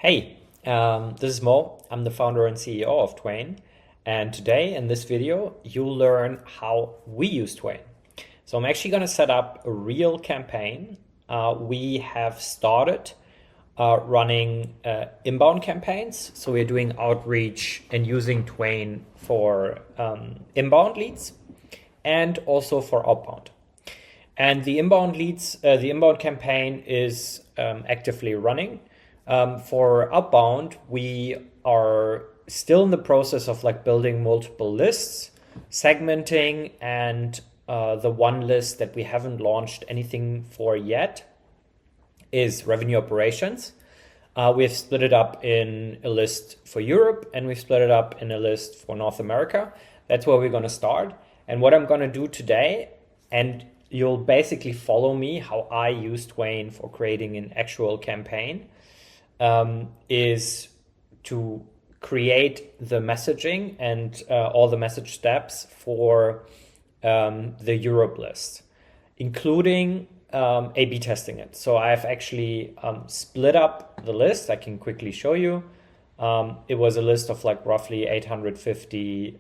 Hey, this is Mo. I'm the founder and CEO of Twain. And today in this video, you'll learn how we use Twain. So I'm actually going to set up a real campaign. We have started running inbound campaigns. So we're doing outreach and using Twain for inbound leads and also for outbound. And the inbound campaign is actively running. For outbound, we are still in the process of building multiple lists, segmenting, and the one list that we haven't launched anything for yet is revenue operations. We've split it up in a list for Europe and we've split it up in a list for North America. That's where we're going to start. And what I'm going to do today, and you'll basically follow me how I use Twain for creating an actual campaign, is to create the messaging and all the message steps for the Europe list, including A/B testing it. So I've actually split up the list. I can quickly show you. It was a list of roughly 850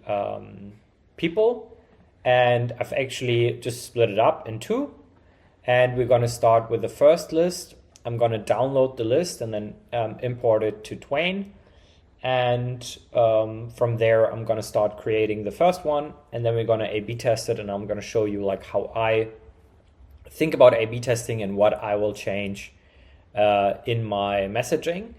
people, and I've actually just split it up in two. And we're going to start with the first list. I'm going to download the list and then import it to Twain. And from there, I'm going to start creating the first one. And then we're going to A/B test it. And I'm going to show you how I think about A/B testing and what I will change in my messaging.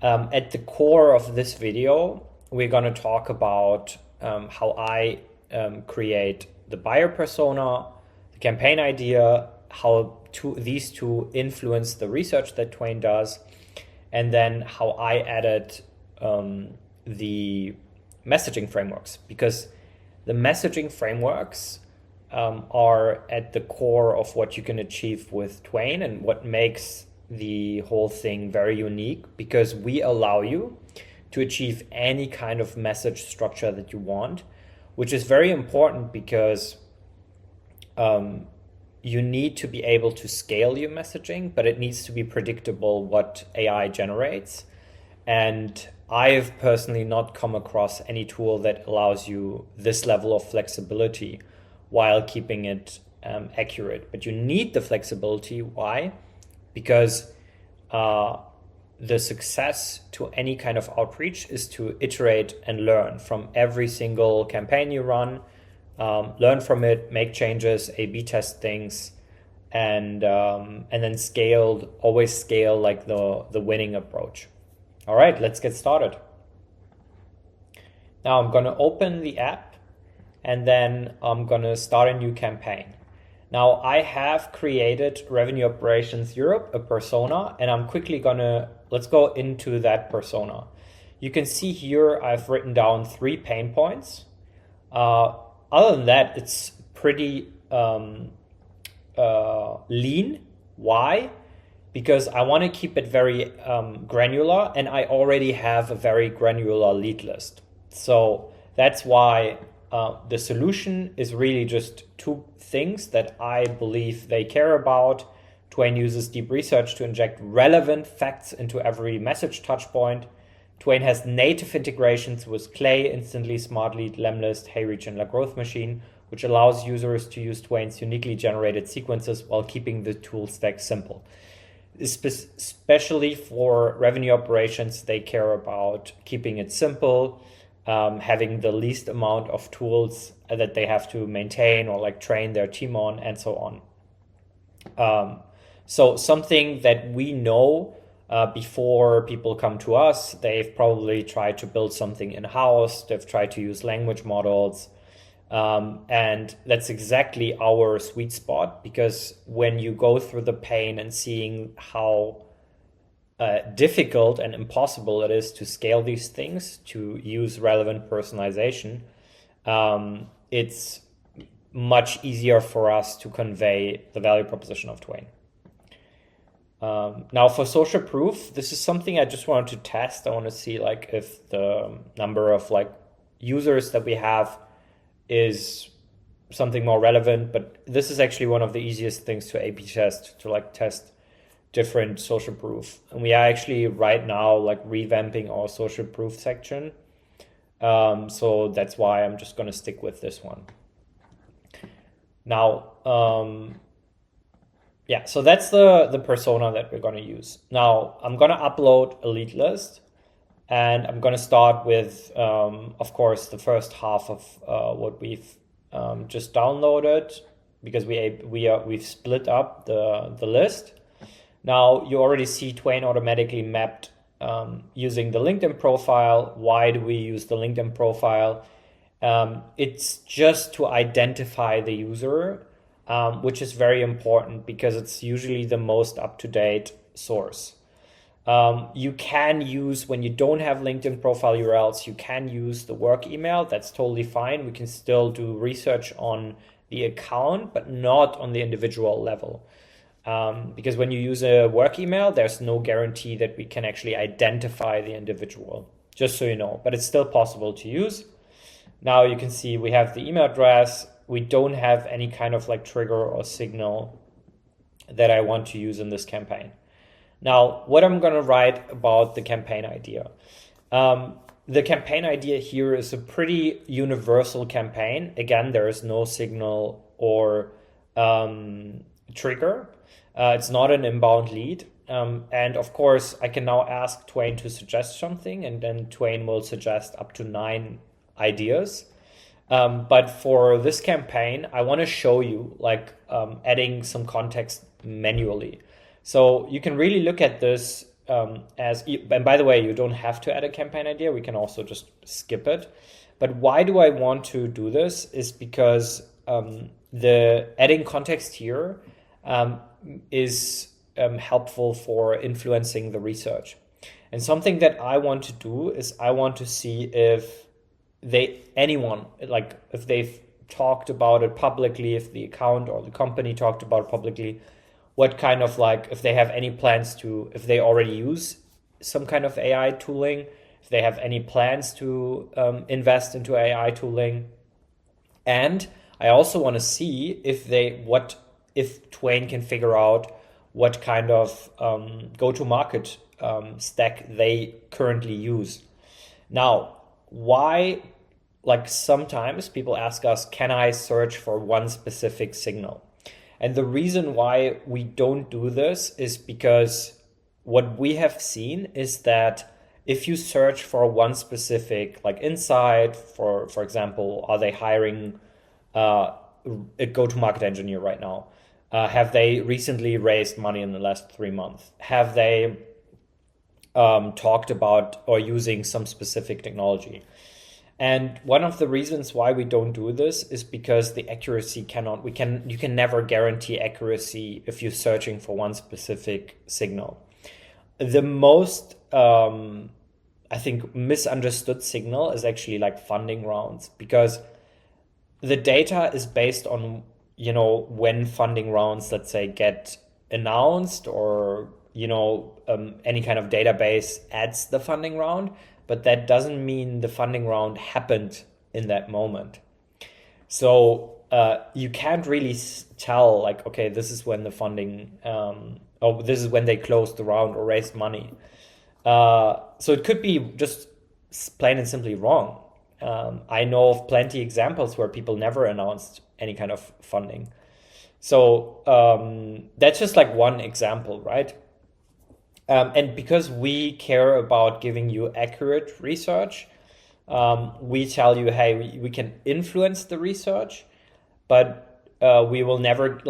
At the core of this video, we're going to talk about how I create the buyer persona, the campaign idea, how these two influence the research that Twain does, and then how I added the messaging frameworks, because the messaging frameworks are at the core of what you can achieve with Twain and what makes the whole thing very unique, because we allow you to achieve any kind of message structure that you want, which is very important because you need to be able to scale your messaging, but it needs to be predictable what AI generates. And I've personally not come across any tool that allows you this level of flexibility while keeping it accurate. But you need the flexibility. Why? Because the success to any kind of outreach is to iterate and learn from every single campaign you run. Learn from it, make changes, A/B test things, and then always scale the winning approach. All right, let's get started. Now I'm going to open the app and then I'm going to start a new campaign. Now I have created Revenue Operations Europe, a persona, and I'm quickly let's go into that persona. You can see here I've written down 3 pain points. Other than that, it's pretty lean. Why? Because I want to keep it very granular, and I already have a very granular lead list. So that's why the solution is really just 2 things that I believe they care about. Twain uses deep research to inject relevant facts into every message touchpoint. Twain has native integrations with Clay, Instantly, Smartlead, Lemlist, Hayreach, and La Growth Machine, which allows users to use Twain's uniquely generated sequences while keeping the tool stack simple. Especially for revenue operations, they care about keeping it simple, having the least amount of tools that they have to maintain or train their team on, and so on. So something that we know before people come to us, they've probably tried to build something in-house, they've tried to use language models, and that's exactly our sweet spot, because when you go through the pain and seeing how difficult and impossible it is to scale these things, to use relevant personalization, it's much easier for us to convey the value proposition of Twain. Now for social proof, this is something I just wanted to test. I want to see if the number of users that we have is something more relevant, but this is actually one of the easiest things to A/B test, to test different social proof. And we are actually right now like revamping our social proof section. So that's why I'm just going to stick with this one. Now, yeah, so that's the persona that we're going to use. Now, I'm going to upload a lead list, and I'm going to start with, of course, the first half of what we've just downloaded, because we've split up the list. Now, you already see Twain automatically mapped using the LinkedIn profile. Why do we use the LinkedIn profile? It's just to identify the user, which is very important because it's usually the most up-to-date source. You can use, when you don't have LinkedIn profile URLs, you can use the work email. That's totally fine. We can still do research on the account, but not on the individual level. Because when you use a work email, there's no guarantee that we can actually identify the individual, just so you know, but it's still possible to use. Now you can see we have the email address. We don't have any kind of like trigger or signal that I want to use in this campaign. Now, what I'm going to write about the campaign idea. The campaign idea here is a pretty universal campaign. Again, there is no signal or trigger. It's not an inbound lead. And of course, I can now ask Twain to suggest something, and then Twain will suggest up to 9 ideas. But for this campaign, I want to show you like adding some context manually. So you can really look at this as, and by the way, you don't have to add a campaign idea. We can also just skip it. But why do I want to do this is because the adding context here is helpful for influencing the research. And something that I want to do is I want to see if anyone, like if they've talked about it publicly, if the account or the company talked about it publicly, what kind of like, if they have any plans to, if they already use some kind of AI tooling, if they have any plans to invest into AI tooling. And I also want to see if Twain can figure out what kind of go-to-market stack they currently use. Now, why, like sometimes people ask us, can I search for one specific signal? And the reason why we don't do this is because what we have seen is that if you search for one specific like insight, for example, are they hiring a go-to-market engineer right now? Have they recently raised money in the last 3 months? Have they talked about or using some specific technology? And one of the reasons why we don't do this is because the accuracy you can never guarantee accuracy if you're searching for one specific signal. The most, I think, misunderstood signal is actually like funding rounds, because the data is based on, when funding rounds, let's say, get announced, or, any kind of database adds the funding round. But that doesn't mean the funding round happened in that moment. So you can't really tell, like, okay, this is when the funding, or this is when they closed the round or raised money. So it could be just plain and simply wrong. I know of plenty examples where people never announced any kind of funding. So that's just like one example, right? And because we care about giving you accurate research, we tell you, hey, we can influence the research, but we will never,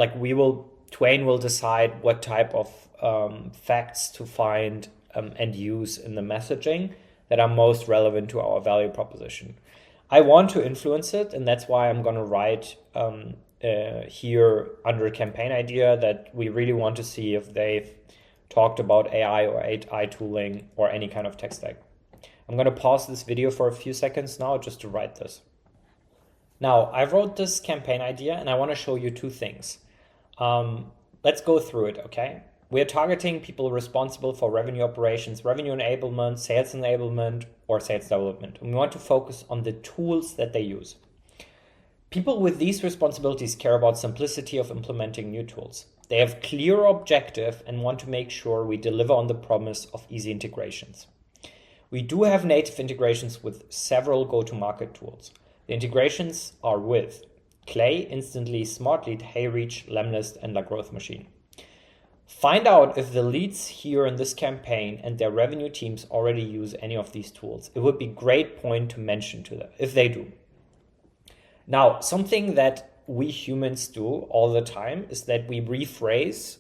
Twain will decide what type of facts to find and use in the messaging that are most relevant to our value proposition. I want to influence it, and that's why I'm going to write here under campaign idea that we really want to see if they've talked about AI or AI tooling or any kind of tech stack. I'm going to pause this video for a few seconds now just to write this. Now, I wrote this campaign idea and I want to show you 2 things. Let's go through it, okay? We're targeting people responsible for revenue operations, revenue enablement, sales enablement, or sales development. And we want to focus on the tools that they use. People with these responsibilities care about simplicity of implementing new tools. They have clear objective and want to make sure we deliver on the promise of easy integrations. We do have native integrations with several go-to-market tools. The integrations are with Clay, Instantly, SmartLead, HeyReach, Lemlist, and La Growth Machine. Find out if the leads here in this campaign and their revenue teams already use any of these tools. It would be a great point to mention to them if they do. Now, something that we humans do all the time is that we rephrase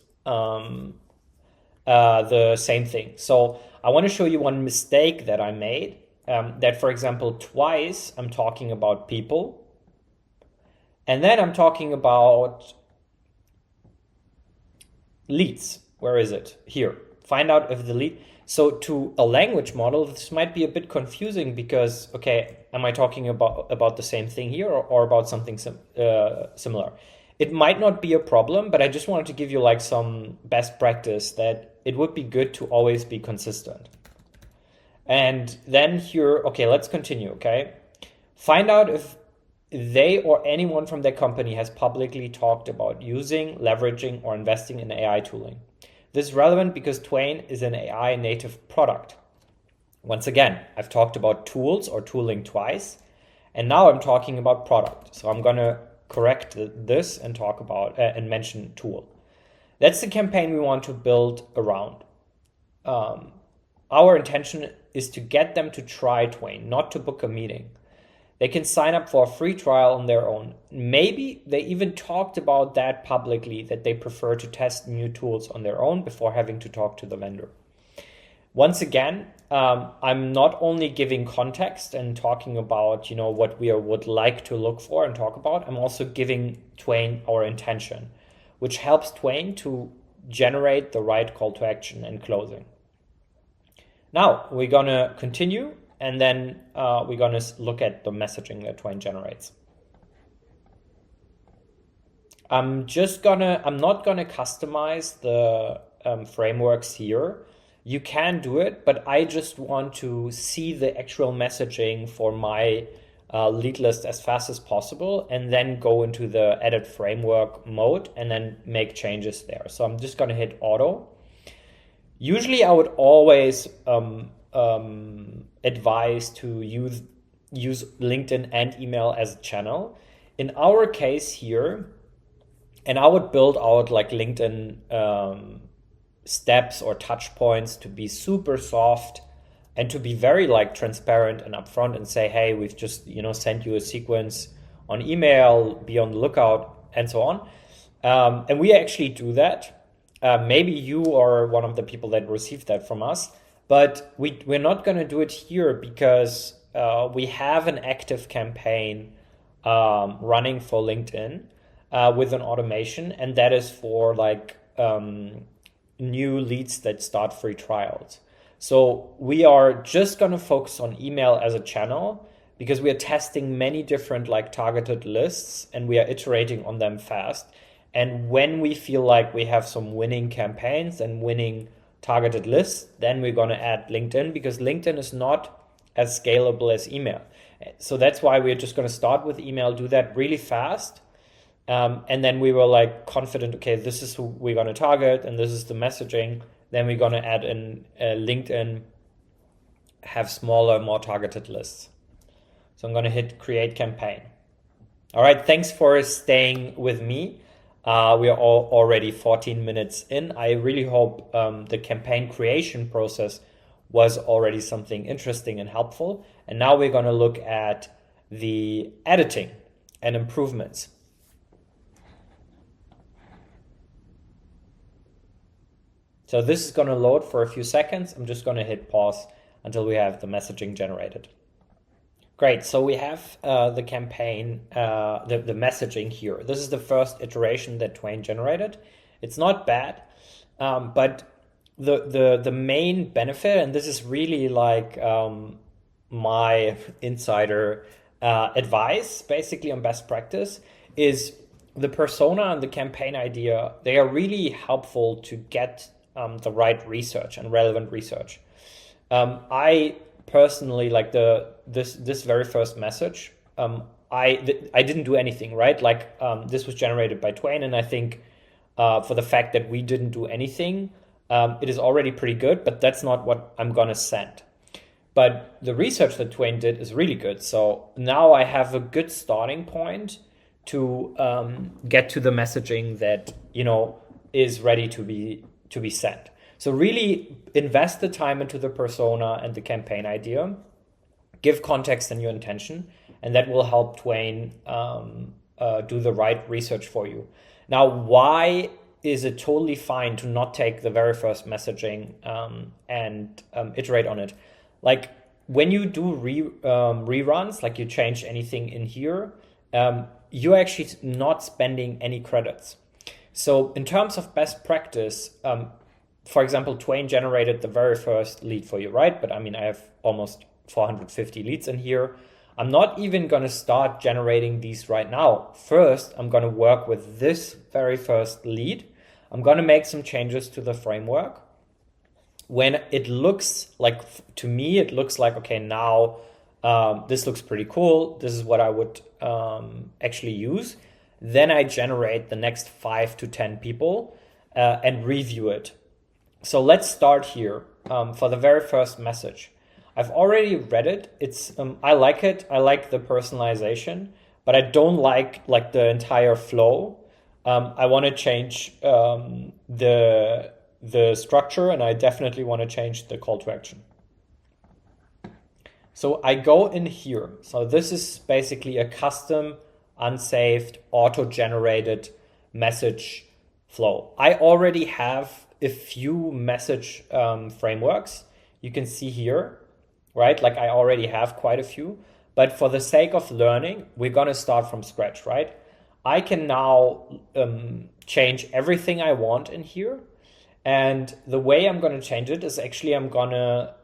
the same thing. So I want to show you one mistake that I made. That, for example, twice I'm talking about people, and then I'm talking about leads. Where is it? Here. Find out if the lead. So to a language model, this might be a bit confusing because, okay, am I talking about the same thing here or about something similar? It might not be a problem, but I just wanted to give you like some best practice that it would be good to always be consistent. And then here, okay, let's continue, okay? Find out if they or anyone from their company has publicly talked about using, leveraging, or investing in AI tooling. This is relevant because Twain is an AI native product. Once again, I've talked about tools or tooling twice, and now I'm talking about product. So I'm gonna correct this and talk about and mention tool. That's the campaign we want to build around. Our intention is to get them to try Twain, not to book a meeting. They can sign up for a free trial on their own. Maybe they even talked about that publicly, that they prefer to test new tools on their own before having to talk to the vendor. Once again, I'm not only giving context and talking about, what we would like to look for and talk about. I'm also giving Twain our intention, which helps Twain to generate the right call to action and closing. Now we're gonna continue, and then we're gonna look at the messaging that Twain generates. I'm not gonna customize the frameworks here. You can do it, but I just want to see the actual messaging for my lead list as fast as possible, and then go into the edit framework mode and then make changes there. So I'm just gonna hit auto. Usually I would always advise to use LinkedIn and email as a channel. In our case here, and I would build out like LinkedIn steps or touch points to be super soft and to be very like transparent and upfront and say, hey, we've just sent you a sequence on email, be on the lookout, and so on. And we actually do that. Maybe you are one of the people that received that from us, but we're not going to do it here because we have an active campaign running for LinkedIn with an automation, and that is for like new leads that start free trials. So we are just going to focus on email as a channel because we are testing many different like targeted lists and we are iterating on them fast. And when we feel like we have some winning campaigns and winning targeted lists, then we're going to add LinkedIn because LinkedIn is not as scalable as email. So that's why we're just going to start with email, do that really fast. And then we were like confident, okay, this is who we're going to target and this is the messaging. Then we're going to add in LinkedIn, have smaller, more targeted lists. So I'm going to hit create campaign. All right, thanks for staying with me. We are already 14 minutes in. I really hope the campaign creation process was already something interesting and helpful. And now we're going to look at the editing and improvements. So this is going to load for a few seconds. I'm just going to hit pause until we have the messaging generated. Great, so we have the campaign, the messaging here. This is the first iteration that Twain generated. It's not bad, but the main benefit, and this is really like my insider advice, basically on best practice, is the persona and the campaign idea. They are really helpful to get the right research and relevant research. I personally like this very first message. I didn't do anything, right? Like this was generated by Twain, and I think for the fact that we didn't do anything, it is already pretty good, but that's not what I'm gonna send. But the research that Twain did is really good. So now I have a good starting point to get to the messaging that, you know, is ready to be sent. So really invest the time into the persona and the campaign idea, give context and your intention, and that will help Twain do the right research for you. Now, why is it totally fine to not take the very first messaging and iterate on it? Like when you do reruns, like you change anything in here, you're actually not spending any credits. So in terms of best practice, for example, Twain generated the very first lead for you, right? But I mean, I have almost 450 leads in here. I'm not even going to start generating these right now. First, I'm going to work with this very first lead. I'm going to make some changes to the framework. When it looks like, to me, it looks like, okay, now this looks pretty cool. This is what I would actually use. Then I generate the next 5 to 10 people and review it. So let's start here for the very first message. I've already read it. It's I like it. I like the personalization, but I don't like the entire flow. I want to change the structure, and I definitely want to change the call to action. So I go in here. So this is basically a custom, unsaved, auto-generated message flow. I already have a few message frameworks. You can see here, right? Like I already have quite a few, but for the sake of learning, we're going to start from scratch, right? I can now change everything I want in here. And the way I'm going to change it is actually I'm going to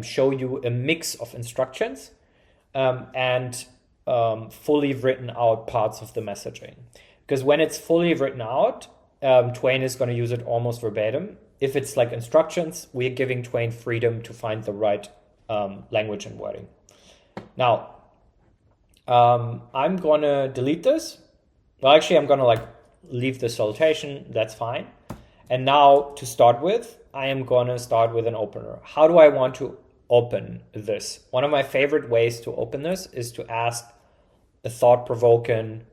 show you a mix of instructions and fully written out parts of the messaging. Because when it's fully written out, Twain is going to use it almost verbatim. If it's like instructions, we're giving Twain freedom to find the right language and wording. Now, I'm going to delete this. Well, actually, I'm going to leave the salutation. That's fine. And now to start with, I am going to start with an opener. How do I want to open this? One of my favorite ways to open this is to ask a thought-provoking,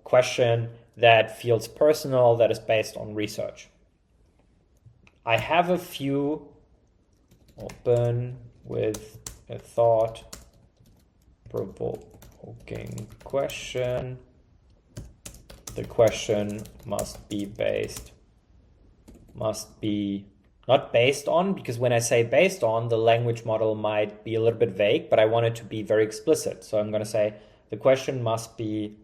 question that feels personal, that is based on research. I have a few. Open with a thought-provoking question. The question must be not based on, because when I say based on, the language model might be a little bit vague, but I want it to be very explicit. So I'm going to say the question must be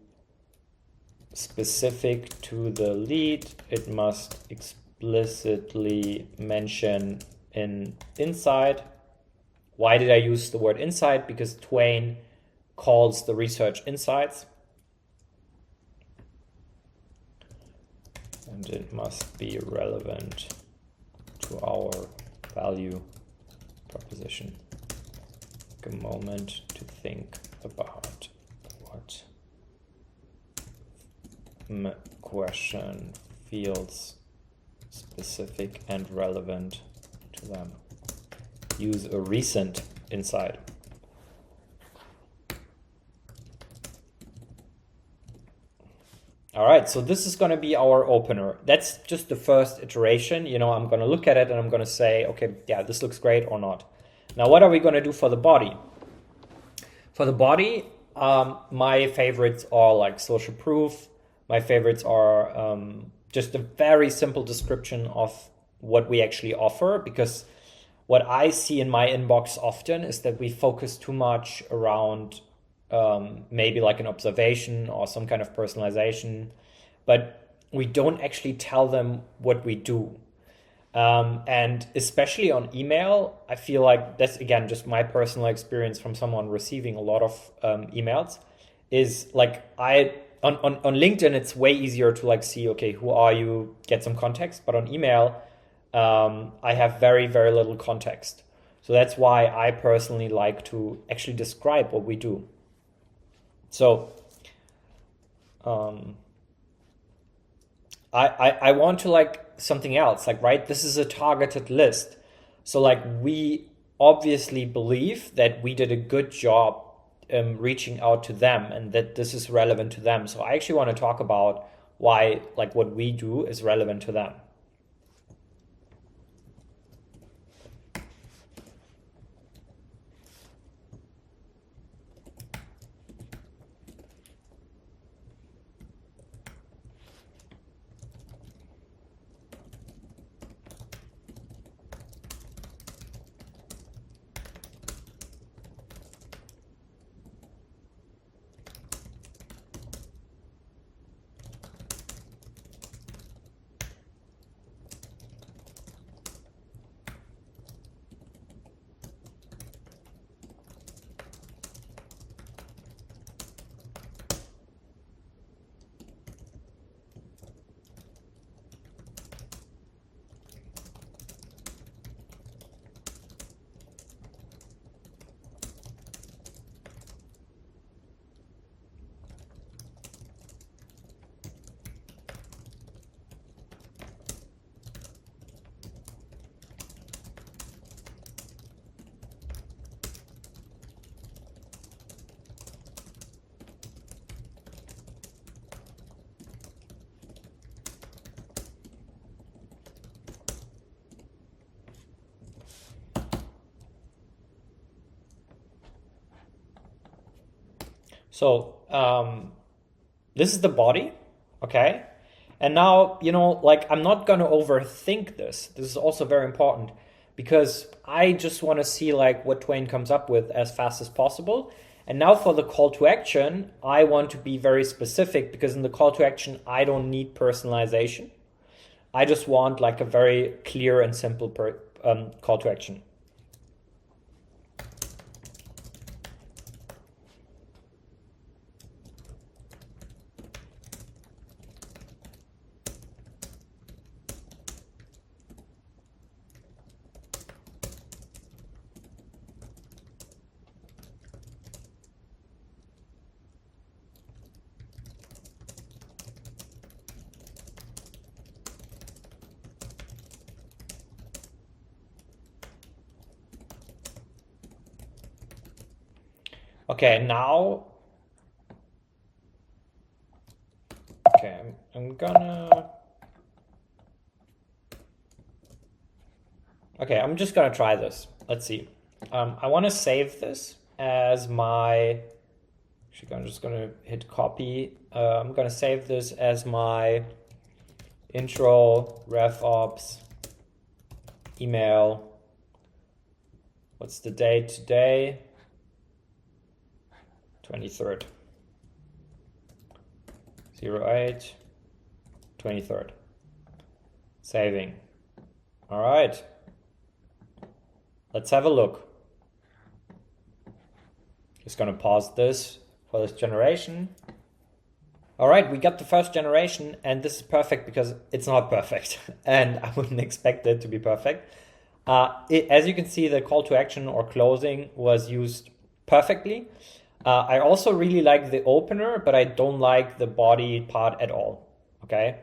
specific to the lead. It must explicitly mention an insight. Why did I use the word insight? Because Twain calls the research insights. And it must be relevant to our value proposition. Take a moment to think about what question feels specific and relevant to them. Use a recent insight. All right, so this is going to be our opener. That's just the first iteration. I'm going to look at it and I'm going to say, okay, yeah, this looks great or not. Now, what are we going to do for the body? For the body, my favorites are like social proof. My favorites are just a very simple description of what we actually offer, because what I see in my inbox often is that we focus too much around maybe like an observation or some kind of personalization, but we don't actually tell them what we do. And especially on email, I feel like that's, again, just my personal experience from someone receiving a lot of emails, is like on LinkedIn, it's way easier to see, okay, who are you, get some context. But on email, I have very, very little context. So that's why I personally like to actually describe what we do. So I want to like something else, like, right? This is a targeted list. So like we obviously believe that we did a good job reaching out to them and that this is relevant to them. So I actually want to talk about why like what we do is relevant to them. So this is the body, okay? And now, like I'm not gonna overthink this. This is also very important because I just want to see like what Twain comes up with as fast as possible. And now for the call to action, I want to be very specific because in the call to action, I don't need personalization. I just want like a very clear and simple call to action. Okay, now, okay, I'm gonna, okay, I'm just gonna try this. Let's see. I want to save this as my, actually, I'm just gonna hit copy. I'm gonna save this as my intro RevOps email. What's the date today? 23rd. 08, 23rd. Saving. All right. Let's have a look. Just gonna pause this for this generation. All right, we got the first generation, and this is perfect because it's not perfect, and I wouldn't expect it to be perfect. As you can see, the call to action or closing was used perfectly. I also really like the opener, but I don't like the body part at all. Okay,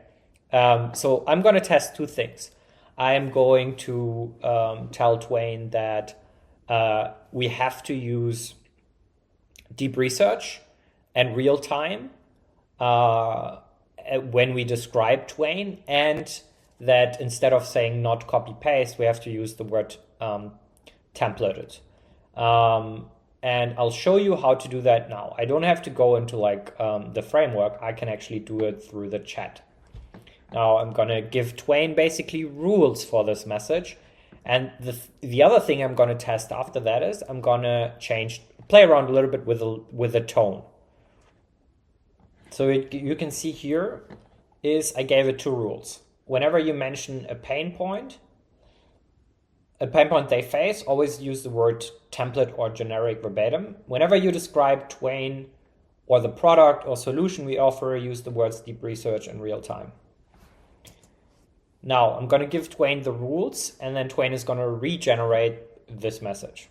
so I'm going to test two things. I am going to tell Twain that we have to use deep research and real time when we describe Twain, and that instead of saying not copy paste, we have to use the word templated. And I'll show you how to do that now. I don't have to go into like the framework. I can actually do it through the chat. Now I'm gonna give Twain basically rules for this message. And the other thing I'm gonna test after that is I'm gonna play around a little bit with the tone. So you can see here is I gave it two rules. Whenever you mention a pain point they face, always use the word template or generic verbatim. Whenever you describe Twain or the product or solution we offer, use the words deep research and real time. Now I'm going to give Twain the rules, and then Twain is going to regenerate this message.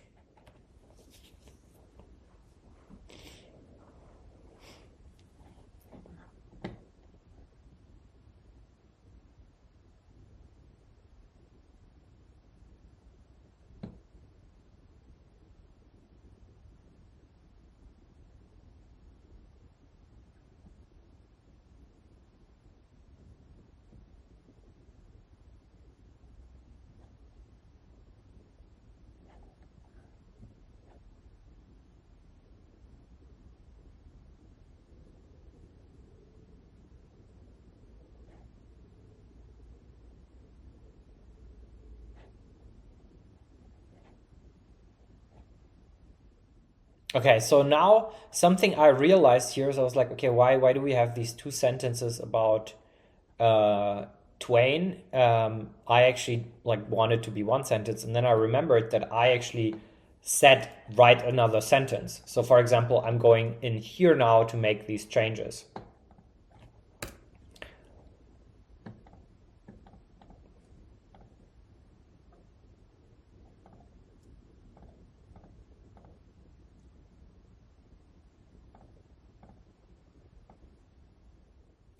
Okay, so now something I realized here is I was like, okay, why do we have these two sentences about uh, Twain? I actually like wanted to be one sentence, and then I remembered that I actually said write another sentence. So for example, I'm going in here now to make these changes.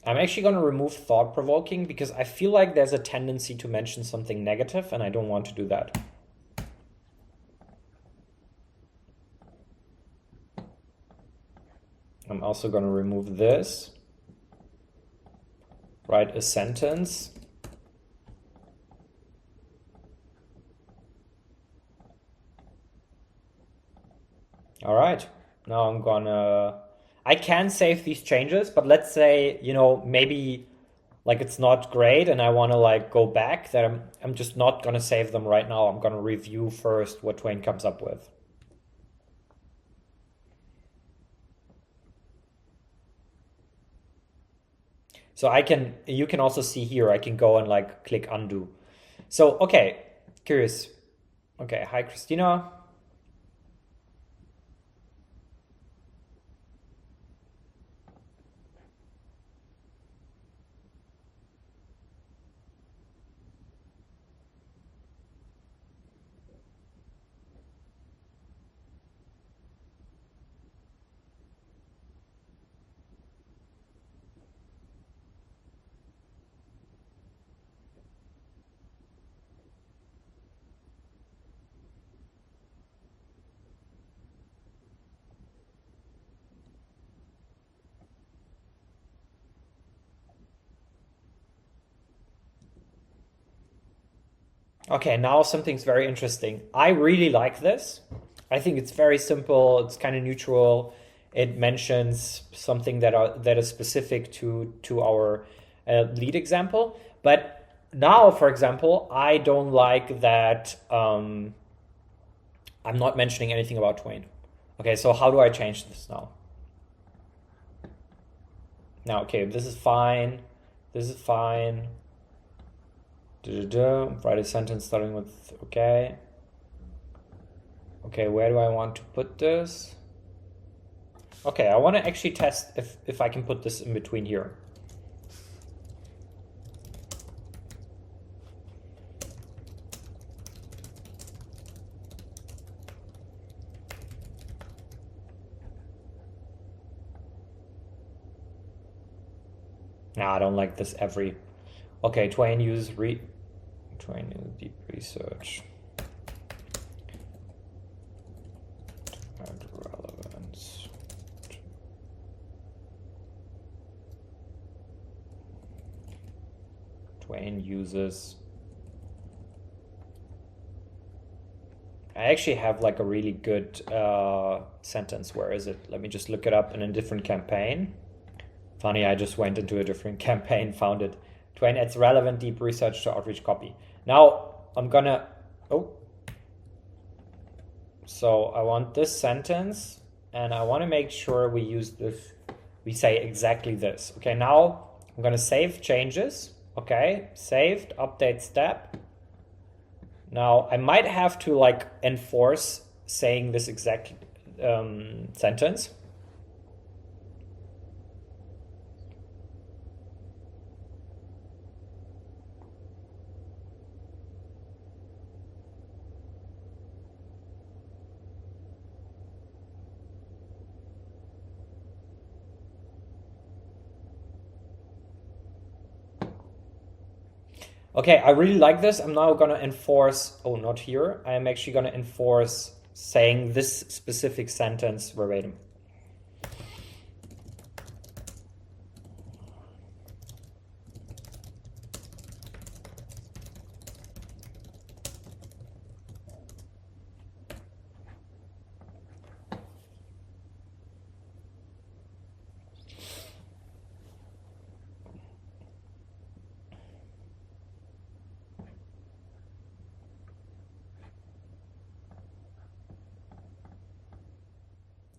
I'm actually going to remove thought-provoking because I feel like there's a tendency to mention something negative, and I don't want to do that. I'm also going to remove this. Write a sentence. All right. Now I'm gonna. I can save these changes, but let's say, maybe like it's not great and I want to like go back, that I'm just not gonna save them right now. I'm gonna review first what Twain comes up with. So you can also see here, I can go and like click undo. So, okay, curious. Okay, hi Christina. Okay, now something's very interesting. I really like this. I think it's very simple. It's kind of neutral. It mentions something that is specific to our lead example. But now, for example, I don't like that. I'm not mentioning anything about Twain. Okay, so how do I change this now? Now, okay, this is fine. This is fine. Write a sentence starting with okay. Okay, where do I want to put this? Okay, I want to actually test if I can put this in between here. Nah, I don't like this every. Okay, Twain uses deep research. And relevance. Twain uses. I actually have like a really good sentence. Where is it? Let me just look it up in a different campaign. Funny, I just went into a different campaign, found it. Twain adds relevant deep research to outreach copy. Now I'm gonna. Oh. So I want this sentence, and I want to make sure we use this. We say exactly this. Okay, now I'm gonna save changes. Okay, saved, update step. Now I might have to like enforce saying this exact sentence. Okay, I really like this. I'm now gonna enforce, oh, not here. I am actually gonna enforce saying this specific sentence verbatim.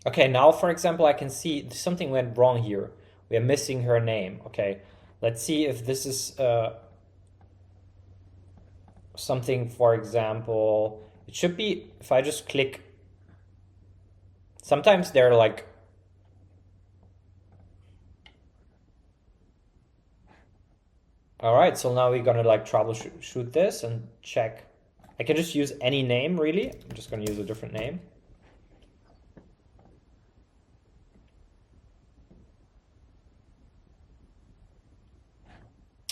Okay, now for example, I can see something went wrong here. We are missing her name. Okay, let's see if this is something, for example, it should be, if I just click, sometimes they're like, all right, so now we're gonna like troubleshoot this and check. I can just use any name, really. I'm just gonna use a different name.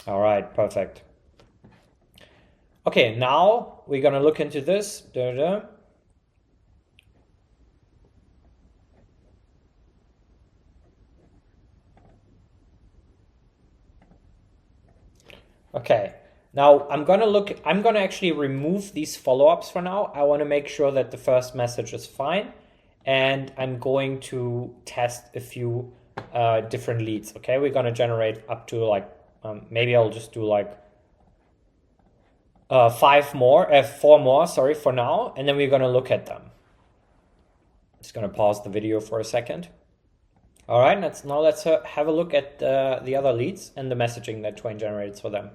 All right, perfect. Okay, now we're gonna look into this. Okay, now I'm gonna actually remove these follow-ups for now. I wanna make sure that the first message is fine. And I'm going to test a few different leads. Okay, we're gonna generate up to like, maybe I'll just do like four more, sorry, for now. And then we're gonna look at them. Just gonna pause the video for a second. All right, let's have a look at the other leads and the messaging that Twain generates for them.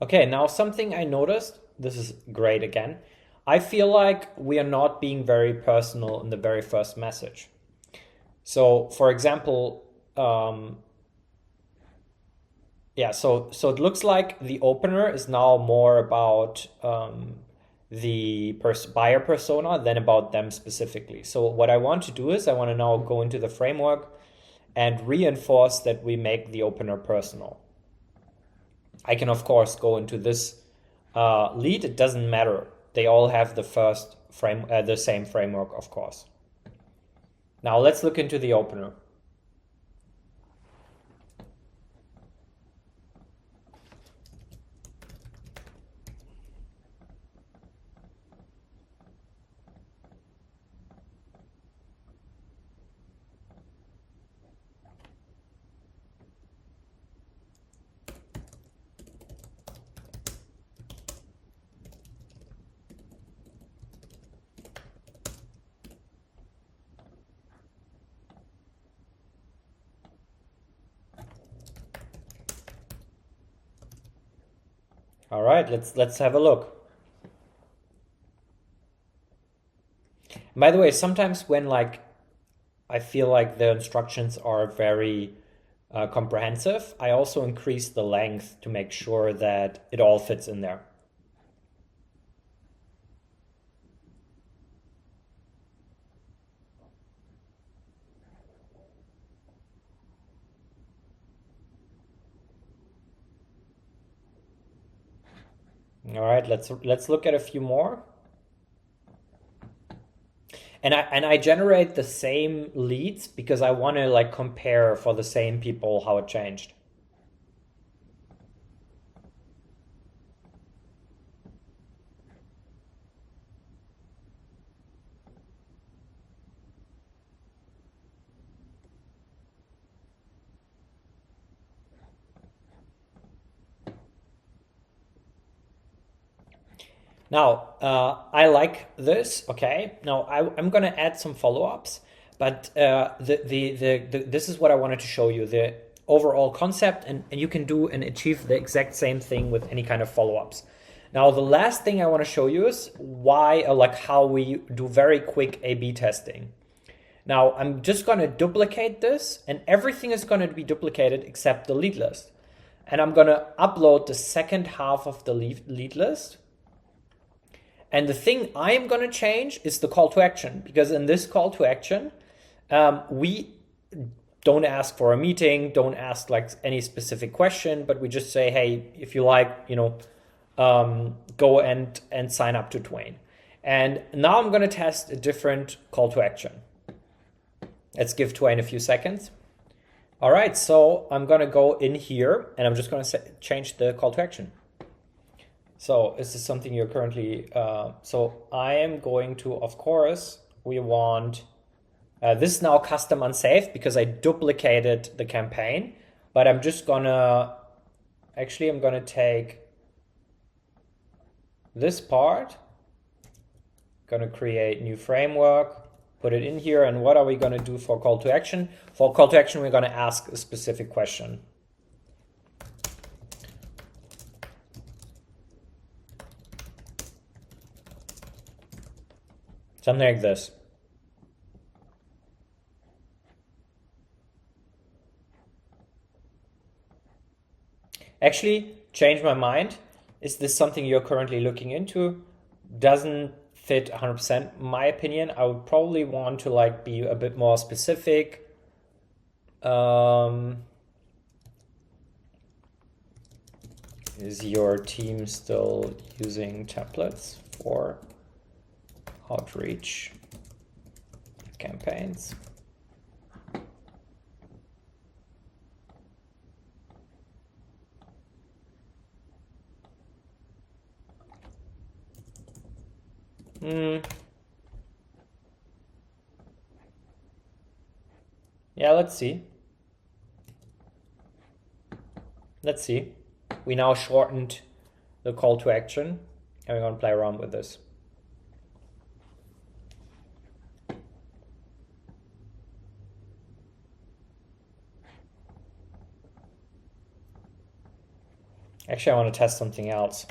Okay, now something I noticed, this is great again. I feel like we are not being very personal in the very first message. So, for example, yeah, so it looks like the opener is now more about the buyer persona than about them specifically. So what I want to do is I want to now go into the framework and reinforce that we make the opener personal. I can, of course, go into this lead. It doesn't matter. They all have the same framework, of course. Now let's look into the opener. All right, let's have a look. By the way, sometimes when like I feel like the instructions are very comprehensive, I also increase the length to make sure that it all fits in there. All right, let's look at a few more. And I generate the same leads because I want to like compare for the same people how it changed. Now, I like this, okay? Now, I'm going to add some follow-ups, but this is what I wanted to show you, the overall concept, and you can do and achieve the exact same thing with any kind of follow-ups. Now, the last thing I want to show you is how we do very quick A/B testing. Now, I'm just going to duplicate this, and everything is going to be duplicated except the lead list. And I'm going to upload the second half of the lead list. And the thing I am going to change is the call to action, because in this call to action, we don't ask for a meeting, don't ask like any specific question, but we just say, hey, if you like, go and sign up to Twain. And now I'm going to test a different call to action. Let's give Twain a few seconds. All right, so I'm going to go in here and I'm just going to change the call to action. So is this something you're currently, so I am going to, of course, we want, this is now custom unsafe because I duplicated the campaign, but I'm just gonna, actually I'm gonna take this part, gonna create new framework, put it in here, and what are we gonna do for call to action? For call to action, we're gonna ask a specific question. Something like this. Actually, change my mind. Is this something you're currently looking into? Doesn't fit 100% my opinion. I would probably want to like be a bit more specific. Is your team still using templates for outreach campaigns? Yeah, let's see. Let's see. We now shortened the call to action and we're going to play around with this. Actually, I want to test something else.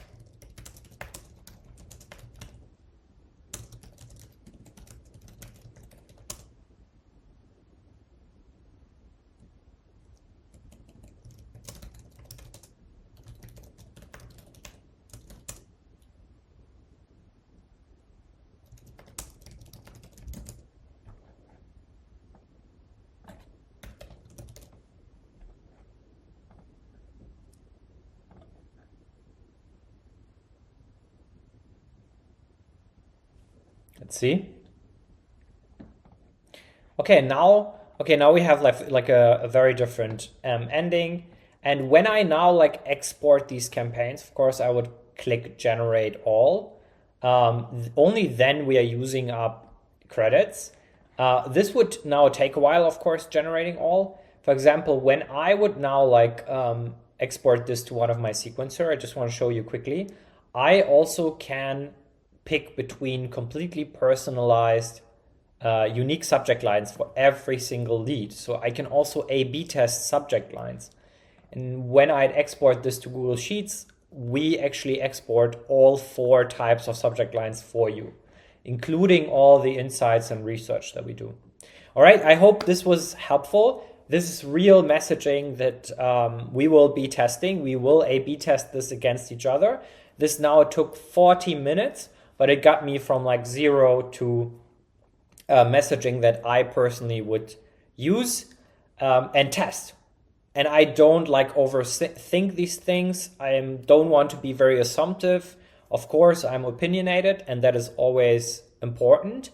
Let's see. Okay, now we have like a very different ending. And when I now like export these campaigns, of course, I would click generate all. Only then we are using up credits. This would now take a while, of course, generating all. For example, when I would now like export this to one of my sequencer, I just want to show you quickly. I also can pick between completely personalized unique subject lines for every single lead. So I can also A/B test subject lines. And when I'd export this to Google Sheets, we actually export all 4 types of subject lines for you, including all the insights and research that we do. All right, I hope this was helpful. This is real messaging that we will be testing. We will A/B test this against each other. This now took 40 minutes, but it got me from like 0 to messaging that I personally would use and test. And I don't like overthink these things. I don't want to be very assumptive. Of course, I'm opinionated, and that is always important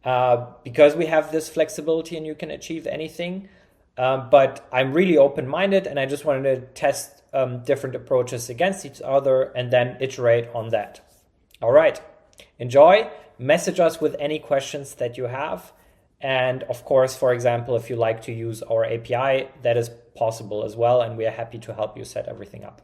because we have this flexibility and you can achieve anything. But I'm really open-minded, and I just wanted to test different approaches against each other and then iterate on that. All right, enjoy. Message us with any questions that you have. And of course, for example, if you like to use our API, that is possible as well, and we are happy to help you set everything up.